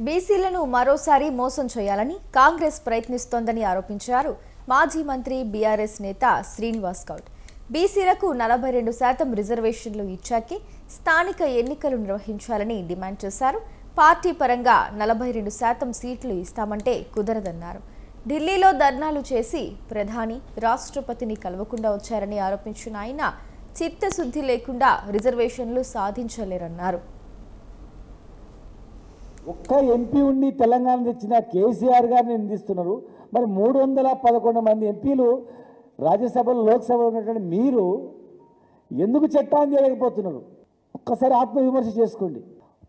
బీసీలను మరోసారి మోసం చేయాలని కాంగ్రెస్ ప్రయత్నిస్తోందని ఆరోపించారు మాజీ మంత్రి బీఆర్ఎస్ నేత శ్రీనివాస్ గౌడ్. బీసీలకు 42% రిజర్వేషన్లు ఇచ్చాకే స్థానిక ఎన్నికలు నిర్వహించాలని డిమాండ్ చేశారు. పార్టీ పరంగా 42% సీట్లు ఇస్తామంటే కుదరదన్నారు. ఢిల్లీలో ధర్నాలు చేసి ప్రధాని, రాష్ట్రపతిని కలవకుండా వచ్చారని ఆరోపించిన ఆయన చిత్తశుద్ధి లేకుండా రిజర్వేషన్లు సాధించలేరన్నారు. ఒక్క ఎంపీ ఉండి తెలంగాణ తెచ్చిన కేసీఆర్ గారిని నిందిస్తున్నారు. మరి 311 మంది ఎంపీలు రాజ్యసభలో, లోక్సభలో ఉన్నటువంటి మీరు ఎందుకు చట్టాన్ని చేయలేకపోతున్నారు? ఒక్కసారి ఆత్మవిమర్శ చేసుకోండి.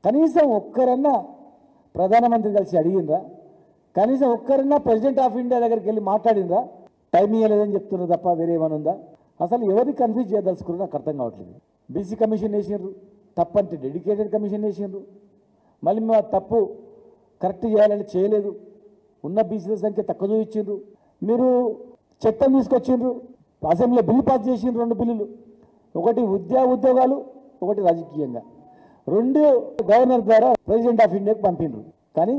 కనీసం ఒక్కరన్నా ప్రధానమంత్రి కలిసి అడిగిండ్రా? కనీసం ఒక్కరన్నా ప్రెసిడెంట్ ఆఫ్ ఇండియా దగ్గరికి వెళ్ళి మాట్లాడిండ్రా? టైం ఇవ్వలేదని చెప్తున్నారు తప్ప వేరే ఏమైనా ఉందా? అసలు ఎవరిని కన్ఫ్యూజ్ చేయదలుచుకున్నారు నాకు అర్థం కావట్లేదు. బీసీ కమిషన్ వేసినారు, తప్పంటే డెడికేటెడ్ కమిషన్ వేసినారు. మళ్ళీ మేము తప్పు కరెక్ట్ చేయాలని చేయలేదు. ఉన్న బీసీల సంఖ్య తక్కువ చూపించిండ్రు. మీరు చట్టం తీసుకొచ్చిండ్రు, అసెంబ్లీలో బిల్లు పాస్ చేసిండ్రు. 2 బిల్లులు, ఒకటి ఉద్యోగాలు, ఒకటి రాజకీయంగా. 2 గవర్నర్ ద్వారా ప్రెసిడెంట్ ఆఫ్ ఇండియాకు పంపిండ్రు. కానీ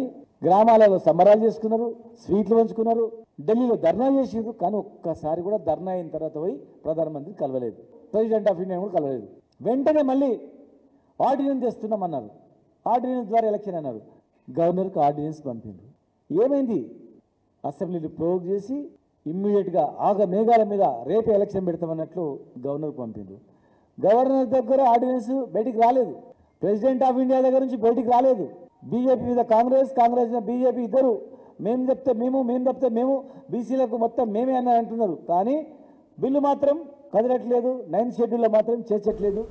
గ్రామాలలో సంబరాలు చేసుకున్నారు, స్వీట్లు పంచుకున్నారు, ఢిల్లీలో ధర్నా చేసిండ్రు. కానీ ఒక్కసారి కూడా ధర్నా అయిన తర్వాత పోయి ప్రధానమంత్రి కలవలేదు, ప్రెసిడెంట్ ఆఫ్ ఇండియా కూడా కలవలేదు. వెంటనే మళ్ళీ ఆర్డినెన్స్ తెస్తున్నామన్నారు. ఆర్డినెన్స్ ద్వారా ఎలక్షన్ అన్నారు. గవర్నర్కి ఆర్డినెన్స్ పంపిండ్రు. ఏమైంది? అసెంబ్లీని ప్రొవోక్ చేసి ఇమ్మీడియట్గా మేఘాల మీద రేపు ఎలక్షన్ పెడతామన్నట్లు గవర్నర్కి పంపిండ్రు. గవర్నర్ దగ్గర ఆర్డినెన్స్ బయటికి రాలేదు, ప్రెసిడెంట్ ఆఫ్ ఇండియా దగ్గర నుంచి బయటికి రాలేదు. బీజేపీ మీద కాంగ్రెస్, కాంగ్రెస్ మీద బీజేపీ ఇద్దరు మేము చెప్తే మేము చెప్తే మేము, బీసీలకు మొత్తం మేమే అన్నారు అంటున్నారు. కానీ బిల్లు మాత్రం కదలట్లేదు, 9th షెడ్యూల్లో మాత్రం చేర్చట్లేదు.